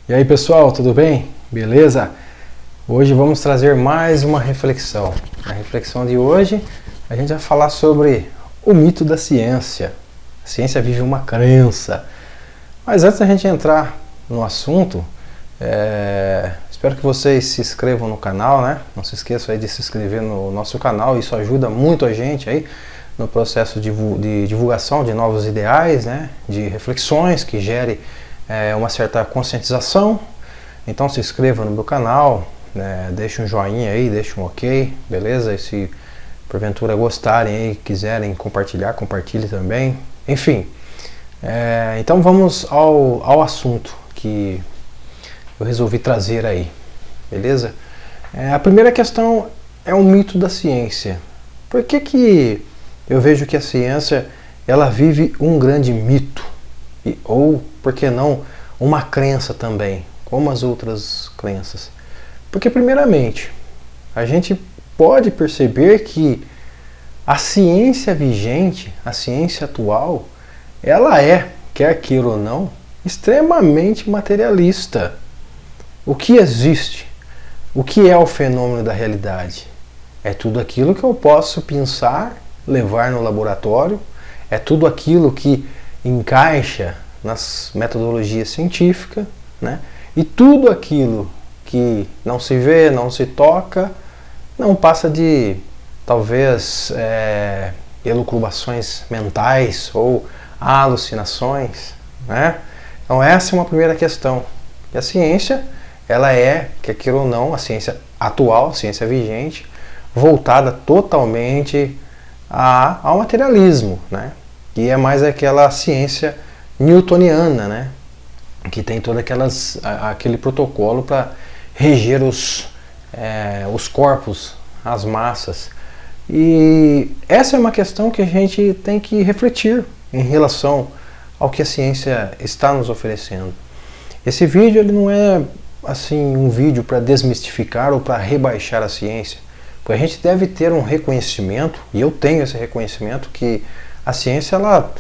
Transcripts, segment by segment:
E aí pessoal, tudo bem? Beleza? Hoje vamos trazer mais uma reflexão. Na reflexão de hoje a gente vai falar sobre o mito da ciência. A ciência vive uma crença. Mas antes da gente entrar no assunto, espero que vocês se inscrevam no canal, né? Não se esqueçam aí de se inscrever no nosso canal, isso ajuda muito a gente aí no processo de divulgação de novos ideais, né? De reflexões que gere uma certa conscientização. Então se inscreva no meu canal, né? Deixe um joinha aí, deixe um ok, beleza? E se porventura gostarem aí, quiserem compartilhar, compartilhe também. Enfim, então vamos ao assunto que eu resolvi trazer aí, beleza? A primeira questão é o mito da ciência. Por que eu vejo que a ciência ela vive um grande mito? Ou, por que não, uma crença também, como as outras crenças? Porque, primeiramente, a gente pode perceber que a ciência vigente, a ciência atual, ela quer queira ou não, extremamente materialista. O que existe? O que é o fenômeno da realidade? É tudo aquilo que eu posso pensar, levar no laboratório, é tudo aquilo que encaixa nas metodologias científicas, né? E tudo aquilo que não se vê, não se toca, não passa de talvez elucubrações mentais ou alucinações, né? Então essa é uma primeira questão. E a ciência, ela quer queira ou não, a ciência atual, a ciência vigente, voltada totalmente ao materialismo, né? Que é mais aquela ciência newtoniana, né? Que tem todo aquele protocolo para reger os corpos, as massas. E essa é uma questão que a gente tem que refletir em relação ao que a ciência está nos oferecendo. Esse vídeo ele não é assim um vídeo para desmistificar ou para rebaixar a ciência, porque a gente deve ter um reconhecimento, e eu tenho esse reconhecimento, que a ciência ela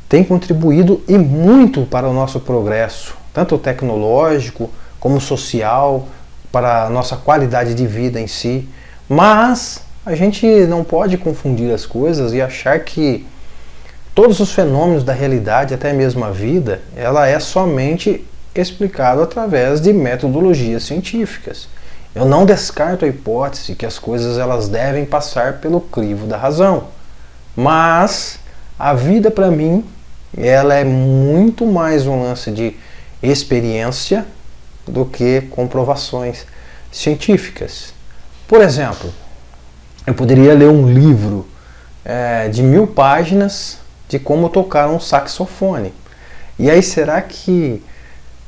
tem contribuído e muito para o nosso progresso, tanto tecnológico como social, para a nossa qualidade de vida em si. Mas a gente não pode confundir as coisas e achar que todos os fenômenos da realidade, até mesmo a vida, ela é somente explicado através de metodologias científicas. Eu não descarto a hipótese que as coisas elas devem passar pelo crivo da razão, mas a vida para mim ela é muito mais um lance de experiência do que comprovações científicas. Por exemplo, eu poderia ler um livro de 1000 páginas de como tocar um saxofone. E aí será que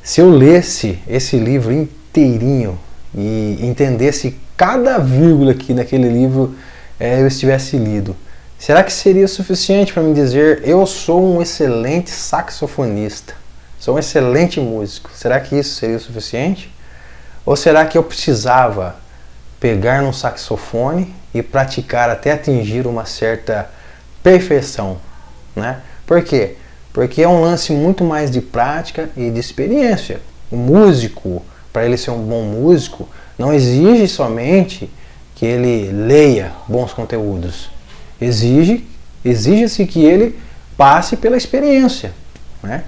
se eu lesse esse livro inteirinho e entendesse cada vírgula que naquele livro eu estivesse lido, será que seria suficiente para me dizer eu sou um excelente saxofonista, sou um excelente músico? Será que isso seria o suficiente? Ou será que eu precisava pegar num saxofone e praticar até atingir uma certa perfeição, né? Por quê? Porque é um lance muito mais de prática e de experiência. O músico, para ele ser um bom músico, não exige somente que ele leia bons conteúdos. Exige-se que ele passe pela experiência, né?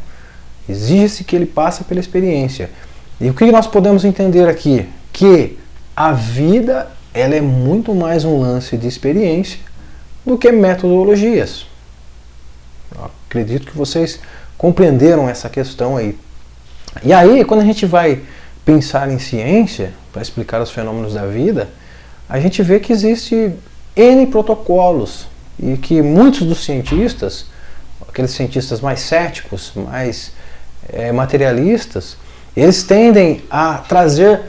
Exige-se que ele passe pela experiência. E o que nós podemos entender aqui? Que a vida ela é muito mais um lance de experiência do que metodologias. Eu acredito que vocês compreenderam essa questão aí. E aí, quando a gente vai pensar em ciência, para explicar os fenômenos da vida, a gente vê que existe N protocolos e que muitos dos cientistas, aqueles cientistas mais céticos, mais materialistas, eles tendem a trazer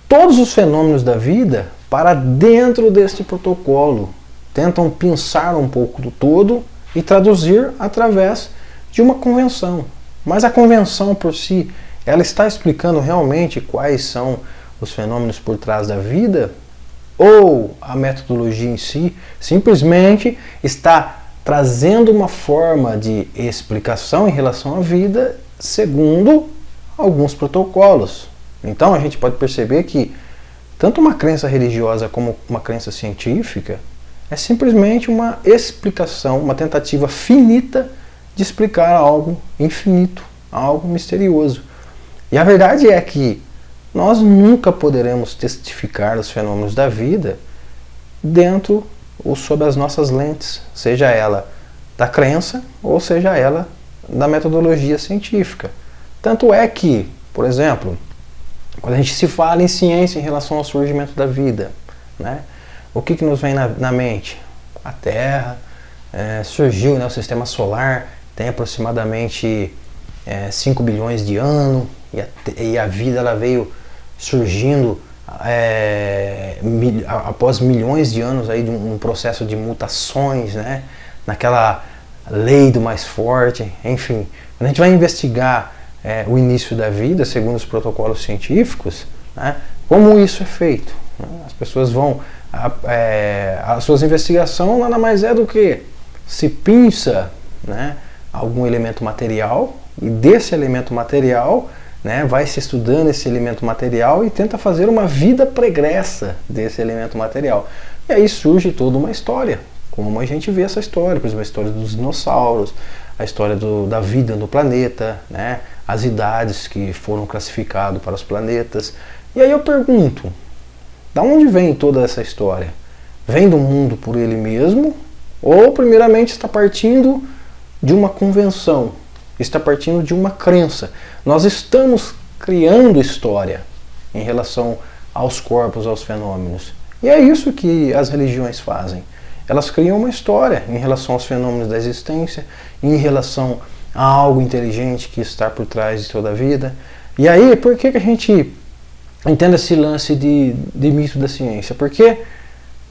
todos os fenômenos da vida para dentro deste protocolo. Tentam pensar um pouco do todo e traduzir através de uma convenção. Mas a convenção por si, ela está explicando realmente quais são os fenômenos por trás da vida? Ou a metodologia em si simplesmente está trazendo uma forma de explicação em relação à vida segundo alguns protocolos. Então a gente pode perceber que tanto uma crença religiosa como uma crença científica é simplesmente uma explicação, uma tentativa finita de explicar algo infinito, algo misterioso. E a verdade é que nós nunca poderemos testificar os fenômenos da vida dentro ou sob as nossas lentes, seja ela da crença ou seja ela da metodologia científica. Tanto é que, por exemplo, quando a gente se fala em ciência em relação ao surgimento da vida, né, o que nos vem na mente? A Terra surgiu, né, o Sistema Solar tem aproximadamente 5 bilhões de anos, e a vida ela veio surgindo após milhões de anos aí de um processo de mutações, né, naquela lei do mais forte. Enfim, quando a gente vai investigar o início da vida segundo os protocolos científicos, né, como isso é feito, né? As pessoas vão as suas investigações nada mais é do que se pinça, né, algum elemento material, e desse elemento material, né, vai se estudando esse elemento material e tenta fazer uma vida pregressa desse elemento material. E aí surge toda uma história, como a gente vê essa história, por exemplo, a história dos dinossauros, a história da vida no planeta, né, as idades que foram classificadas para os planetas. E aí eu pergunto, da onde vem toda essa história? Vem do mundo por ele mesmo? Ou primeiramente está partindo de uma convenção? Está partindo de uma crença? Nós estamos criando história em relação aos corpos, aos fenômenos. E é isso que as religiões fazem. Elas criam uma história em relação aos fenômenos da existência, em relação a algo inteligente que está por trás de toda a vida. E aí, por que a gente entende esse lance de mito da ciência? Porque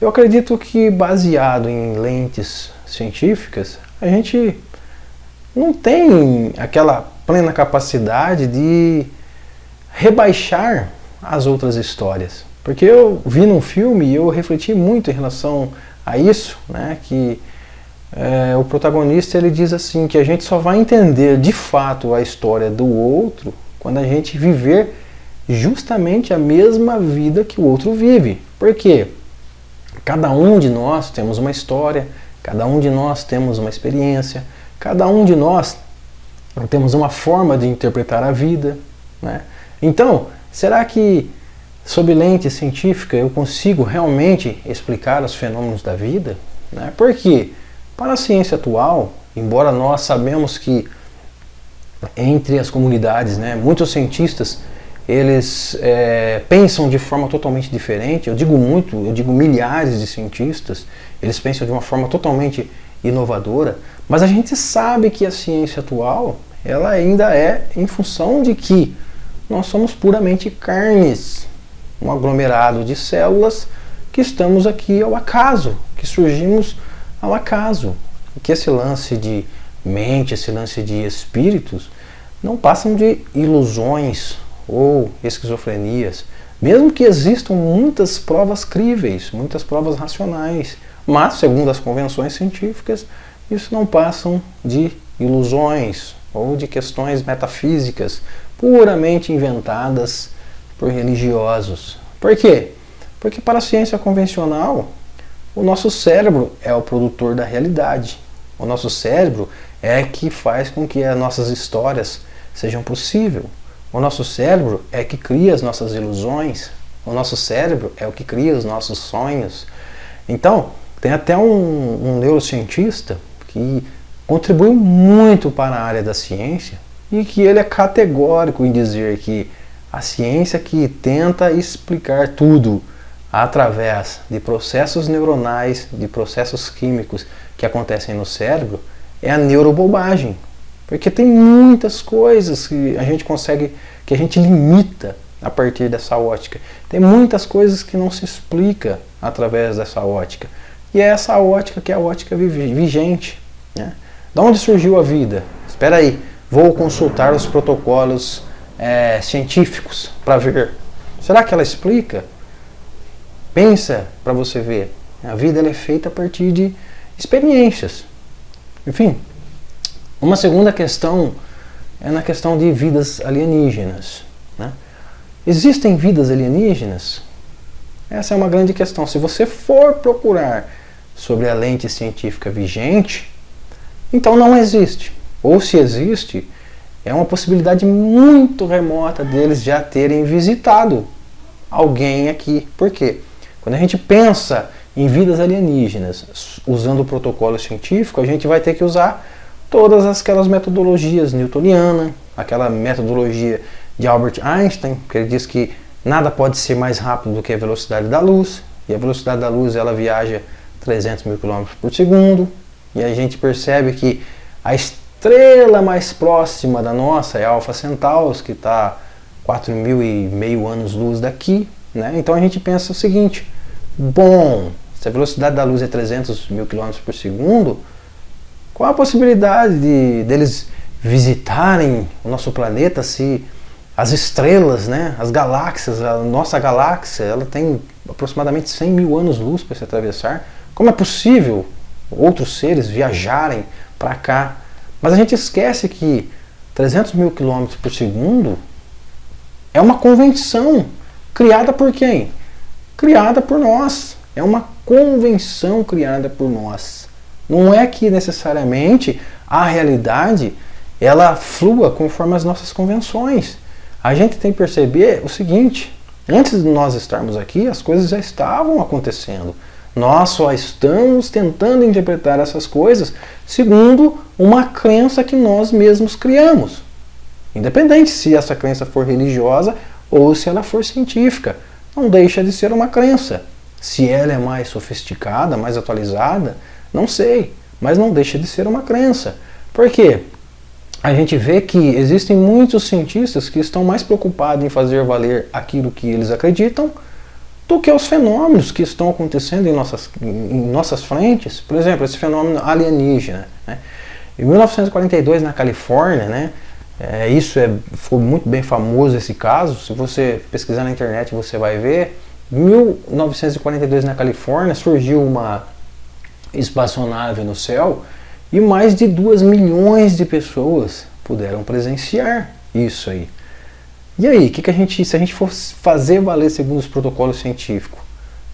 eu acredito que, baseado em lentes científicas, a gente não tem aquela plena capacidade de rebaixar as outras histórias. Porque eu vi num filme e eu refleti muito em relação a isso, né, que o protagonista ele diz assim, que a gente só vai entender de fato a história do outro quando a gente viver justamente a mesma vida que o outro vive. Por quê? Cada um de nós temos uma história, cada um de nós temos uma experiência, cada um de nós temos uma forma de interpretar a vida, né? Então, será que sob lente científica eu consigo realmente explicar os fenômenos da vida, né? Porque para a ciência atual, embora nós sabemos que entre as comunidades, né, muitos cientistas eles pensam de forma totalmente diferente. Eu digo milhares de cientistas, eles pensam de uma forma totalmente inovadora, mas a gente sabe que a ciência atual ela ainda é em função de que nós somos puramente carnes, um aglomerado de células que estamos aqui ao acaso, que surgimos ao acaso, que esse lance de mente, esse lance de espíritos não passam de ilusões ou esquizofrenias, mesmo que existam muitas provas críveis, muitas provas racionais, mas segundo as convenções científicas, isso não passam de ilusões ou de questões metafísicas puramente inventadas por religiosos. Por quê? Porque para a ciência convencional, o nosso cérebro é o produtor da realidade. O nosso cérebro é que faz com que as nossas histórias sejam possíveis. O nosso cérebro é que cria as nossas ilusões. O nosso cérebro é o que cria os nossos sonhos. Então, tem até um neurocientista que contribuiu muito para a área da ciência e que ele é categórico em dizer que a ciência que tenta explicar tudo através de processos neuronais, de processos químicos que acontecem no cérebro, é a neurobobagem. Porque tem muitas coisas que a gente consegue, que a gente limita a partir dessa ótica. Tem muitas coisas que não se explica através dessa ótica. E é essa ótica que é a ótica vigente, né? Da onde surgiu a vida? Espera aí, vou consultar os protocolos científicos para ver. Será que ela explica? Pensa para você ver. A vida ela é feita a partir de experiências. Enfim, uma segunda questão é na questão de vidas alienígenas, né? Existem vidas alienígenas? Essa é uma grande questão. Se você for procurar sobre a lente científica vigente, então não existe. Ou se existe, é uma possibilidade muito remota deles já terem visitado alguém aqui. Por quê? Quando a gente pensa em vidas alienígenas usando o protocolo científico, a gente vai ter que usar todas aquelas metodologias newtonianas, aquela metodologia de Albert Einstein, que ele diz que nada pode ser mais rápido do que a velocidade da luz, e a velocidade da luz ela viaja 300 mil km por segundo, e a gente percebe que a estrela mais próxima da nossa é Alpha Centaurus, que está 4.500 anos-luz daqui, né? Então a gente pensa o seguinte: bom, se a velocidade da luz é 300 mil km por segundo, qual a possibilidade deles visitarem o nosso planeta se as estrelas, né, as galáxias, a nossa galáxia, ela tem aproximadamente 100 mil anos-luz para se atravessar? Como é possível outros seres viajarem para cá? Mas a gente esquece que 300 mil km por segundo é uma convenção criada por quem? Criada por nós. É uma convenção criada por nós. Não é que necessariamente a realidade ela flua conforme as nossas convenções. A gente tem que perceber o seguinte: antes de nós estarmos aqui, as coisas já estavam acontecendo. Nós só estamos tentando interpretar essas coisas segundo uma crença que nós mesmos criamos. Independente se essa crença for religiosa ou se ela for científica, não deixa de ser uma crença. Se ela é mais sofisticada, mais atualizada, não sei, mas não deixa de ser uma crença. Por quê? A gente vê que existem muitos cientistas que estão mais preocupados em fazer valer aquilo que eles acreditam do que os fenômenos que estão acontecendo em nossas frentes. Por exemplo, esse fenômeno alienígena, né? Em 1942, na Califórnia, né, foi muito bem famoso esse caso. Se você pesquisar na internet, você vai ver. Em 1942, na Califórnia, surgiu uma espaçonave no céu e mais de 2 milhões de pessoas puderam presenciar isso aí. E aí, se a gente for fazer valer segundo os protocolos científicos,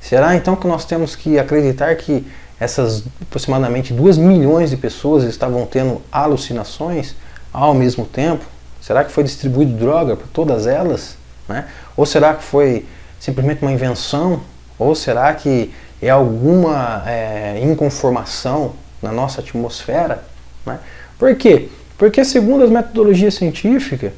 será então que nós temos que acreditar que essas aproximadamente 2 milhões de pessoas estavam tendo alucinações ao mesmo tempo? Será que foi distribuído droga para todas elas, né? Ou será que foi simplesmente uma invenção? Ou será que é alguma inconformação na nossa atmosfera, né? Por quê? Porque segundo as metodologias científicas,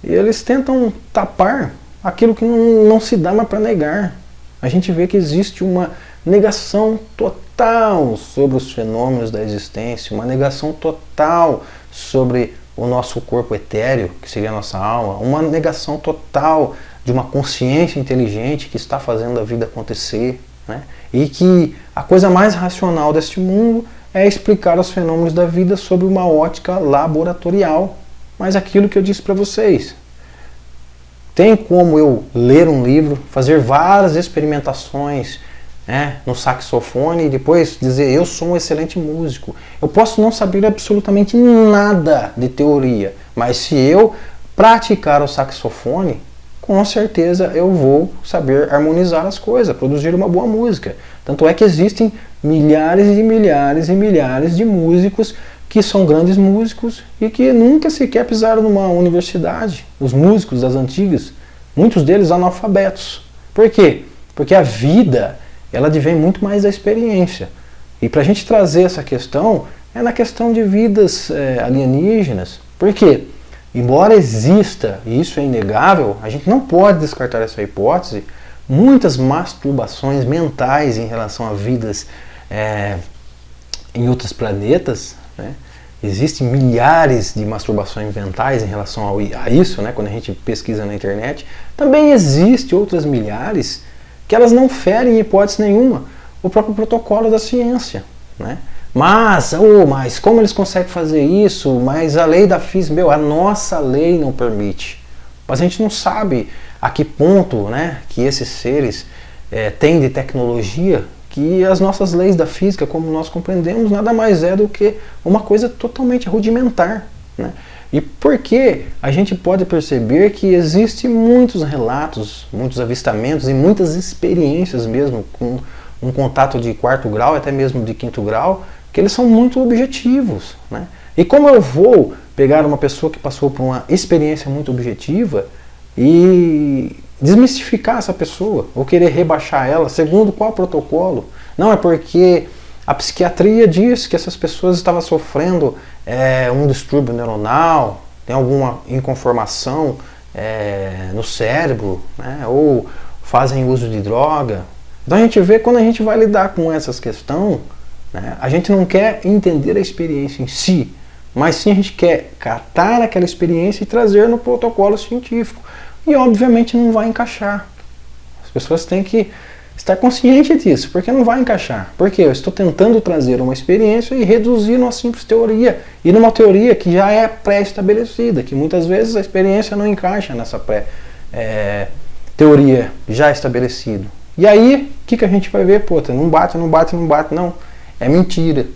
eles tentam tapar aquilo que não se dá mais para negar. A gente vê que existe uma negação total sobre os fenômenos da existência, uma negação total sobre o nosso corpo etéreo, que seria a nossa alma, uma negação total de uma consciência inteligente que está fazendo a vida acontecer, né? E que a coisa mais racional deste mundo é explicar os fenômenos da vida sob uma ótica laboratorial. Mas aquilo que eu disse para vocês, tem como eu ler um livro, fazer várias experimentações, né, no saxofone e depois dizer eu sou um excelente músico. Eu posso não saber absolutamente nada de teoria, mas se eu praticar o saxofone, com certeza eu vou saber harmonizar as coisas, produzir uma boa música. Tanto é que existem milhares e milhares e milhares de músicos que são grandes músicos e que nunca sequer pisaram numa universidade. Os músicos das antigas, muitos deles analfabetos. Por quê? Porque a vida, ela advém muito mais da experiência. E para a gente trazer essa questão, é na questão de vidas alienígenas. Por quê? Embora exista, e isso é inegável, a gente não pode descartar essa hipótese, muitas masturbações mentais em relação a vidas em outros planetas, né? Existem milhares de masturbações mentais em relação a isso, né? Quando a gente pesquisa na internet. Também existem outras milhares que elas não ferem em hipótese nenhuma o próprio protocolo da ciência, né? Mas como eles conseguem fazer isso? Mas a lei da física, a nossa lei não permite. Mas a gente não sabe a que ponto, né, que esses seres têm de tecnologia, que as nossas leis da física, como nós compreendemos, nada mais é do que uma coisa totalmente rudimentar, né? E porque a gente pode perceber que existem muitos relatos, muitos avistamentos e muitas experiências mesmo com um contato de 4º grau, até mesmo de 5º grau, que eles são muito objetivos, né? E como eu vou pegar uma pessoa que passou por uma experiência muito objetiva e desmistificar essa pessoa, ou querer rebaixar ela, segundo qual protocolo? Não, é porque a psiquiatria diz que essas pessoas estavam sofrendo um distúrbio neuronal, tem alguma inconformação no cérebro, né? Ou fazem uso de droga. Então a gente vê, quando a gente vai lidar com essas questões, né, a gente não quer entender a experiência em si, mas sim a gente quer catar aquela experiência e trazer no protocolo científico. E obviamente não vai encaixar. As pessoas têm que estar conscientes disso, porque não vai encaixar. Porque eu estou tentando trazer uma experiência e reduzir numa simples teoria. E numa teoria que já é pré-estabelecida, que muitas vezes a experiência não encaixa nessa teoria já estabelecida. E aí, o que a gente vai ver? Pô, não bate, não bate, não bate. Não, é mentira.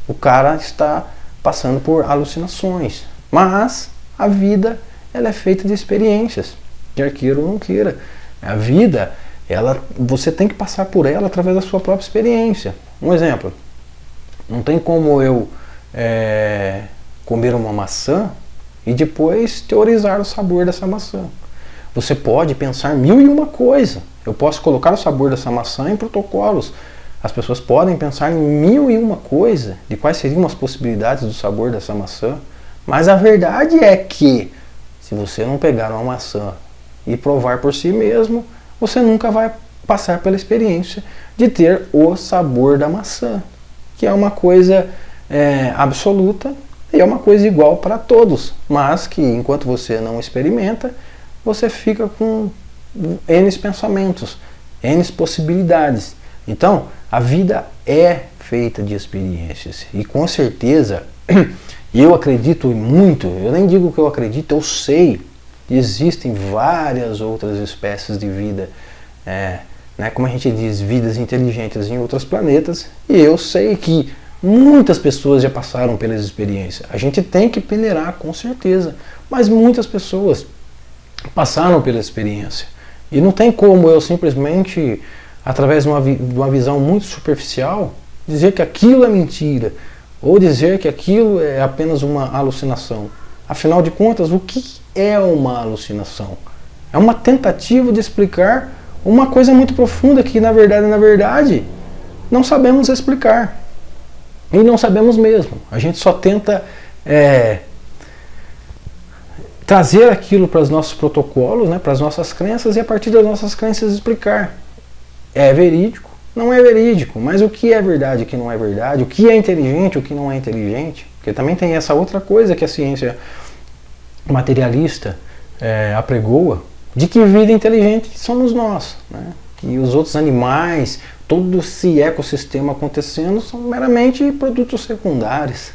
O cara está passando por alucinações. Mas a vida, ela é feita de experiências, quer queira ou não queira. A vida, você tem que passar por ela através da sua própria experiência. Um exemplo, não tem como eu comer uma maçã e depois teorizar o sabor dessa maçã. Você pode pensar 1001 coisa. Eu posso colocar o sabor dessa maçã em protocolos. As pessoas podem pensar em 1001 coisa de quais seriam as possibilidades do sabor dessa maçã. Mas a verdade é que, se você não pegar uma maçã e provar por si mesmo, você nunca vai passar pela experiência de ter o sabor da maçã, que é uma coisa absoluta e é uma coisa igual para todos, mas que enquanto você não experimenta, você fica com N pensamentos, N possibilidades. Então, a vida é feita de experiências e com certeza, eu acredito muito, eu nem digo que eu acredito, eu sei que existem várias outras espécies de vida, como a gente diz, vidas inteligentes em outros planetas, e eu sei que muitas pessoas já passaram pelas experiências. A gente tem que peneirar, com certeza, mas muitas pessoas passaram pela experiência. E não tem como eu simplesmente, através de uma visão muito superficial, dizer que aquilo é mentira, ou dizer que aquilo é apenas uma alucinação. Afinal de contas, o que é uma alucinação? É uma tentativa de explicar uma coisa muito profunda que, na verdade, não sabemos explicar. E não sabemos mesmo. A gente só tenta trazer aquilo para os nossos protocolos, para as nossas crenças, e a partir das nossas crenças explicar. É verídico? Não é verídico. Mas o que é verdade, o que não é verdade? O que é inteligente, o que não é inteligente? Porque também tem essa outra coisa que a ciência materialista apregoa, de que vida inteligente somos nós, né? Que os outros animais, todo esse ecossistema acontecendo são meramente produtos secundários.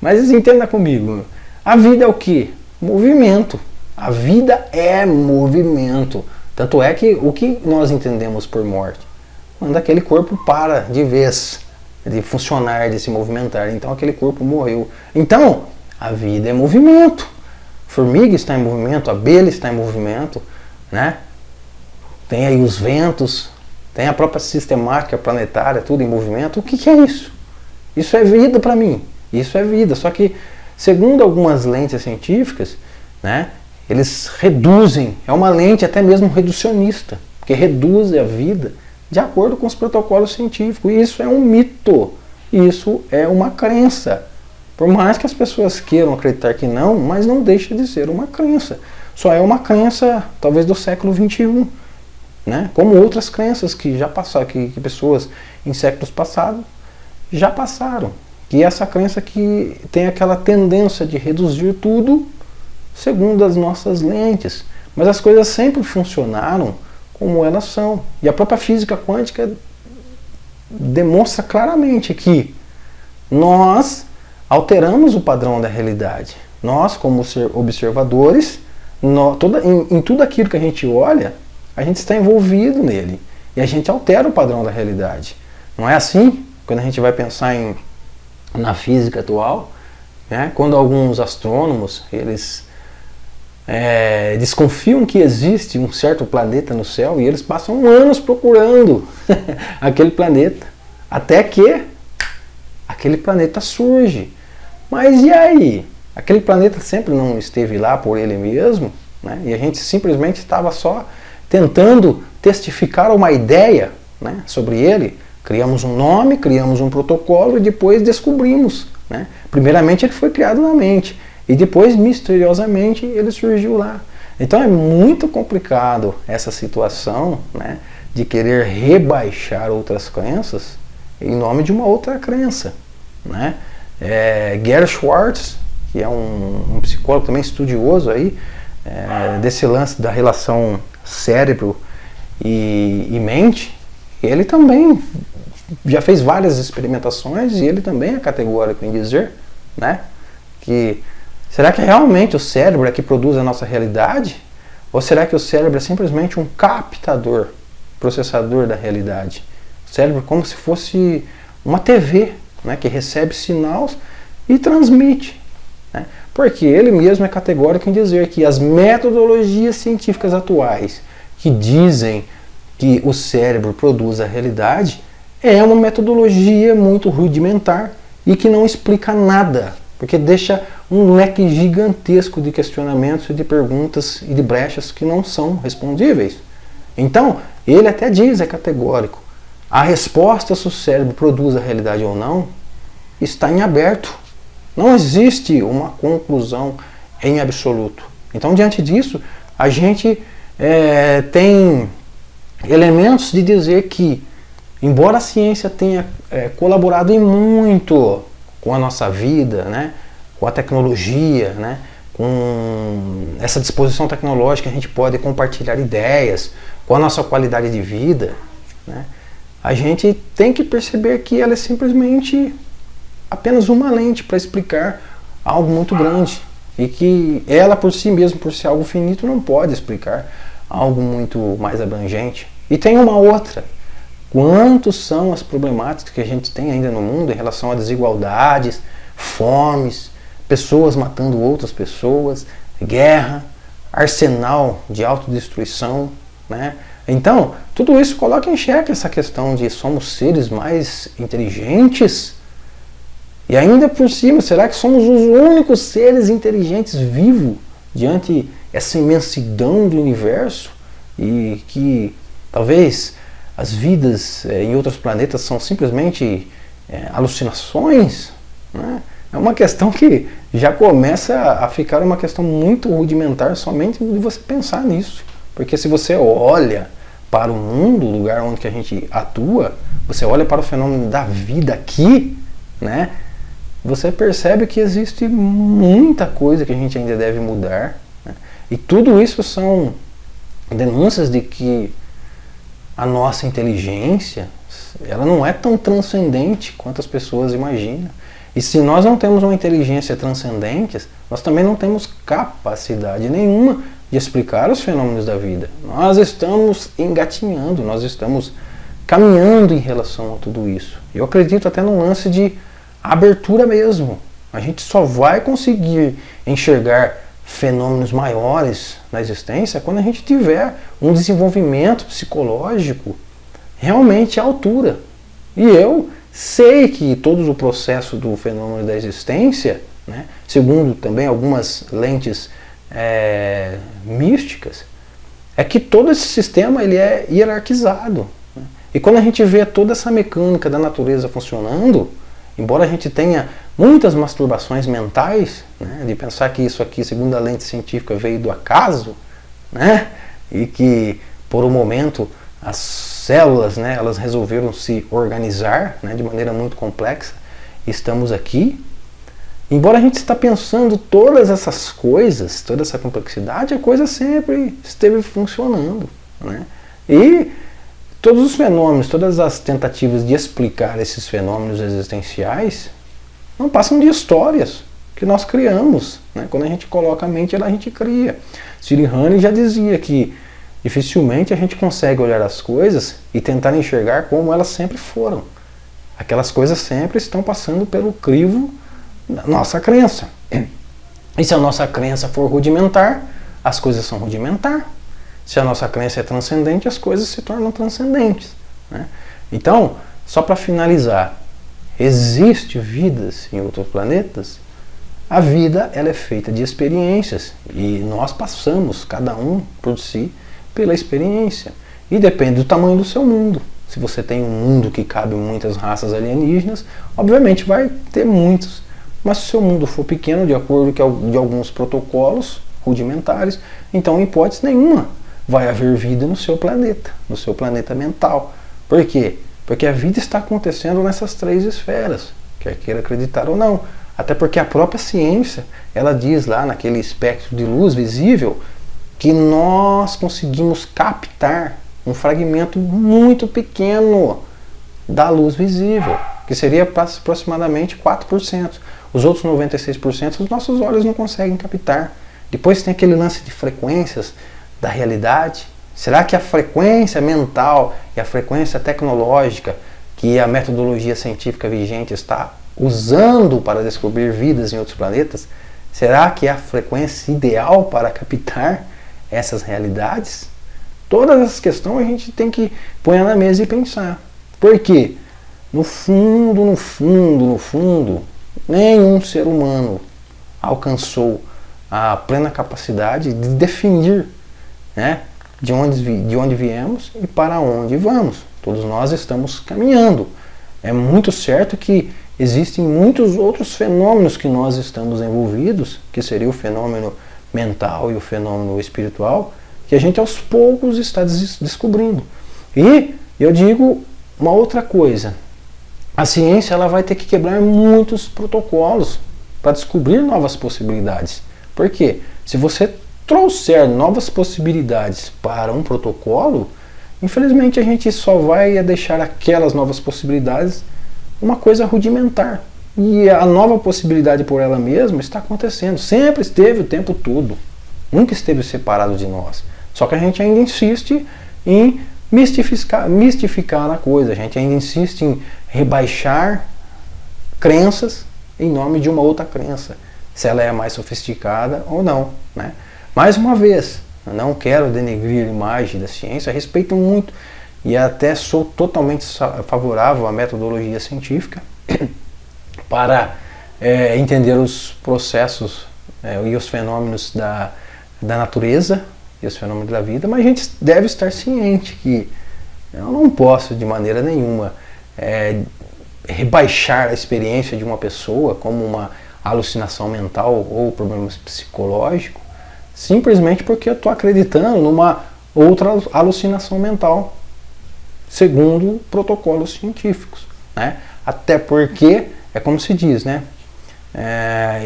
Mas entenda comigo, a vida é o que? Movimento. A vida é movimento. Tanto é que o que nós entendemos por morte? Quando aquele corpo para de vez de funcionar, de se movimentar, então aquele corpo morreu. Então, a vida é movimento. A formiga está em movimento, a abelha está em movimento, né? Tem aí os ventos, tem a própria sistemática planetária, tudo em movimento. O que é isso? Isso é vida para mim. Isso é vida. Só que, segundo algumas lentes científicas, né, eles reduzem, é uma lente até mesmo reducionista, que reduz a vida de acordo com os protocolos científicos. E isso é um mito. Isso é uma crença. Por mais que as pessoas queiram acreditar que não, mas não deixa de ser uma crença. Só é uma crença, talvez, do século XXI. Né? Como outras crenças que já passaram, que pessoas em séculos passados já passaram. Que é essa crença que tem aquela tendência de reduzir tudo segundo as nossas lentes. Mas as coisas sempre funcionaram como elas são. E a própria física quântica demonstra claramente que nós alteramos o padrão da realidade. Nós, como observadores, em tudo aquilo que a gente olha, a gente está envolvido nele. E a gente altera o padrão da realidade. Não é assim? Quando a gente vai pensar na física atual, né? Quando alguns astrônomos eles desconfiam que existe um certo planeta no céu e eles passam anos procurando aquele planeta, até que aquele planeta surge. Mas e aí? Aquele planeta sempre não esteve lá por ele mesmo, né? E a gente simplesmente estava só tentando testificar uma ideia, né, sobre ele. Criamos um nome, criamos um protocolo e depois descobrimos, né? Primeiramente ele foi criado na mente e depois misteriosamente ele surgiu lá. Então é muito complicado essa situação, né, de querer rebaixar outras crenças em nome de uma outra crença, né? Gary Schwartz, que é um psicólogo também estudioso aí, desse lance da relação cérebro e mente, ele também já fez várias experimentações e ele também é categórico em dizer, né, que será que realmente o cérebro é que produz a nossa realidade? Ou será que o cérebro é simplesmente um captador, processador da realidade? O cérebro é como se fosse uma TV, né, que recebe sinais e transmite, né? Porque ele mesmo é categórico em dizer que as metodologias científicas atuais que dizem que o cérebro produz a realidade é uma metodologia muito rudimentar e que não explica nada, porque deixa um leque gigantesco de questionamentos e de perguntas e de brechas que não são respondíveis. Então, ele até diz, é categórico, a resposta se o cérebro produz a realidade ou não está em aberto. Não existe uma conclusão em absoluto. Então, diante disso, a gente tem elementos de dizer que, embora a ciência tenha colaborado em muito com a nossa vida, né, com a tecnologia, né, com essa disposição tecnológica, a gente pode compartilhar ideias, com a nossa qualidade de vida, né, a gente tem que perceber que ela é simplesmente apenas uma lente para explicar algo muito grande e que ela por si mesma, por ser algo finito, não pode explicar algo muito mais abrangente. E tem uma outra: quantos são as problemáticas que a gente tem ainda no mundo em relação a desigualdades, fomes, pessoas matando outras pessoas, guerra, arsenal de autodestruição, né? Então, tudo isso coloca em xeque essa questão de somos seres mais inteligentes. E ainda por cima, será que somos os únicos seres inteligentes vivos diante essa imensidão do universo? E que talvez as vidas em outros planetas são simplesmente alucinações, né? É uma questão que já começa a ficar uma questão muito rudimentar somente de você pensar nisso. Porque se você olha para o mundo, o lugar onde que a gente atua, você olha para o fenômeno da vida aqui, né? Você percebe que existe muita coisa que a gente ainda deve mudar, né? E tudo isso são denúncias de que a nossa inteligência, ela não é tão transcendente quanto as pessoas imaginam. E se nós não temos uma inteligência transcendente, nós também não temos capacidade nenhuma de explicar os fenômenos da vida. Nós estamos engatinhando, nós estamos caminhando em relação a tudo isso. Eu acredito até no lance de abertura mesmo. A gente só vai conseguir enxergar fenômenos maiores na existência quando a gente tiver um desenvolvimento psicológico realmente à altura. E eu sei que todo o processo do fenômeno da existência, né, segundo também algumas lentes místicas, é que todo esse sistema ele é hierarquizado, né? E quando a gente vê toda essa mecânica da natureza funcionando, embora a gente tenha muitas masturbações mentais, né, de pensar que isso aqui, segundo a lente científica, veio do acaso, né, e que por um momento as células, né, elas resolveram se organizar, né, de maneira muito complexa, e estamos aqui. Embora a gente está pensando todas essas coisas, toda essa complexidade, a coisa sempre esteve funcionando, né? E todos os fenômenos, todas as tentativas de explicar esses fenômenos existenciais não passam de histórias que nós criamos, né? Quando a gente coloca a mente, a gente cria. Cyril Hahn já dizia que dificilmente a gente consegue olhar as coisas e tentar enxergar como elas sempre foram. Aquelas coisas sempre estão passando pelo crivo da nossa crença. E se a nossa crença for rudimentar, as coisas são rudimentar. Se a nossa crença é transcendente, as coisas se tornam transcendentes, né? Então, só para finalizar, existe vidas em outros planetas? A vida, ela é feita de experiências e nós passamos, cada um por si, pela experiência. E depende do tamanho do seu mundo. Se você tem um mundo que cabe muitas raças alienígenas, obviamente vai ter muitos. Mas se o seu mundo for pequeno, de acordo com alguns protocolos rudimentares, então, em hipótese nenhuma, vai haver vida no seu planeta mental. Por quê? Porque a vida está acontecendo nessas 3 esferas, quer queira acreditar ou não. Até porque a própria ciência, ela diz lá naquele espectro de luz visível, que nós conseguimos captar um fragmento muito pequeno da luz visível, que seria aproximadamente 4%. Os outros 96% os nossos olhos não conseguem captar. Depois tem aquele lance de frequências da realidade. Será que a frequência mental e a frequência tecnológica que a metodologia científica vigente está usando para descobrir vidas em outros planetas, será que é a frequência ideal para captar essas realidades? Todas essas questões a gente tem que pôr na mesa e pensar. Por quê? No fundo, nenhum ser humano alcançou a plena capacidade de definir, né, de onde viemos e para onde vamos. Todos nós estamos caminhando. É muito certo que existem muitos outros fenômenos que nós estamos envolvidos, que seria o fenômeno mental e o fenômeno espiritual, que a gente aos poucos está descobrindo. E eu digo uma outra coisa. A ciência, ela vai ter que quebrar muitos protocolos para descobrir novas possibilidades. Por quê? Se você trouxer novas possibilidades para um protocolo, infelizmente a gente só vai deixar aquelas novas possibilidades uma coisa rudimentar. E a nova possibilidade por ela mesma está acontecendo. Sempre esteve o tempo todo. Nunca esteve separado de nós. Só que a gente ainda insiste em mistificar a coisa. A gente ainda insiste em rebaixar crenças em nome de uma outra crença. Se ela é mais sofisticada ou não, né? Mais uma vez, eu não quero denegrir a imagem da ciência, respeito muito e até sou totalmente favorável à metodologia científica para entender os processos e os fenômenos da natureza e os fenômenos da vida, mas a gente deve estar ciente que eu não posso de maneira nenhuma rebaixar a experiência de uma pessoa como uma alucinação mental ou problemas psicológicos, simplesmente porque eu estou acreditando numa outra alucinação mental, segundo protocolos científicos, né? Até porque, é como se diz, né?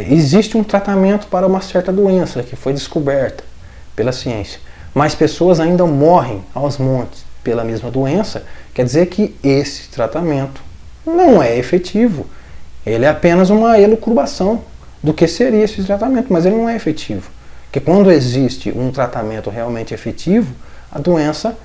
Existe um tratamento para uma certa doença que foi descoberta pela ciência, mas pessoas ainda morrem aos montes pela mesma doença. Quer dizer que esse tratamento não é efetivo. Ele é apenas uma elucubração do que seria esse tratamento, mas ele não é efetivo. Porque quando existe um tratamento realmente efetivo, a doença,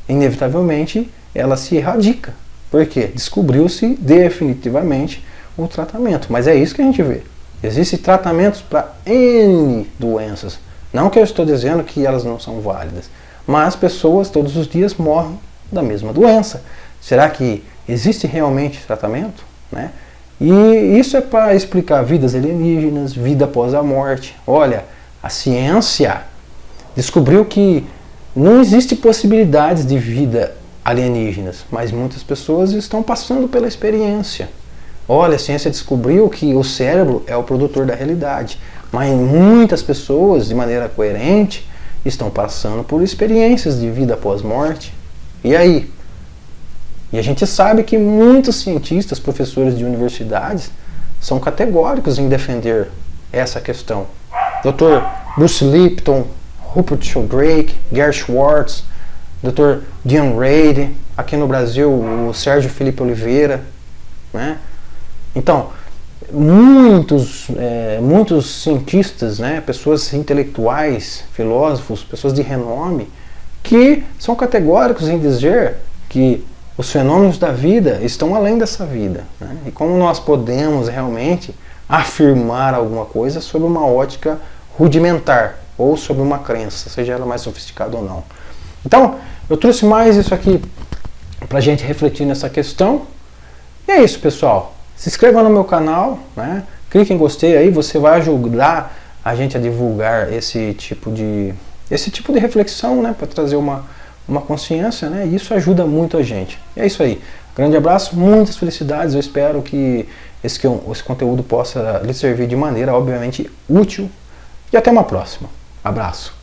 inevitavelmente, ela se erradica. Por quê? Descobriu-se definitivamente o tratamento. Mas é isso que a gente vê. Existem tratamentos para N doenças. Não que eu estou dizendo que elas não são válidas, mas pessoas todos os dias morrem da mesma doença. Será que existe realmente tratamento, né? E isso é para explicar vidas alienígenas, vida após a morte. Olha, a ciência descobriu que não existe possibilidades de vida alienígenas, mas muitas pessoas estão passando pela experiência. Olha, a ciência descobriu que o cérebro é o produtor da realidade, mas muitas pessoas, de maneira coerente, estão passando por experiências de vida após morte. E aí? E a gente sabe que muitos cientistas, professores de universidades, são categóricos em defender essa questão. Dr. Bruce Lipton, Rupert Sheldrake, Gary Schwartz, Dr. Diane Reid, aqui no Brasil o Sérgio Felipe Oliveira, né? Então, muitos cientistas, né, pessoas intelectuais, filósofos, pessoas de renome, que são categóricos em dizer que os fenômenos da vida estão além dessa vida, né? E como nós podemos realmente afirmar alguma coisa sobre uma ótica rudimentar ou sobre uma crença, seja ela mais sofisticada ou não. Então, eu trouxe mais isso aqui para a gente refletir nessa questão. E é isso, pessoal. Se inscreva no meu canal, né? Clique em gostei aí, você vai ajudar a gente a divulgar esse tipo de reflexão, né? Para trazer uma consciência, né? E isso ajuda muito a gente. E é isso aí. Grande abraço, muitas felicidades. Eu espero que esse conteúdo possa lhe servir de maneira, obviamente, útil. E até uma próxima. Abraço.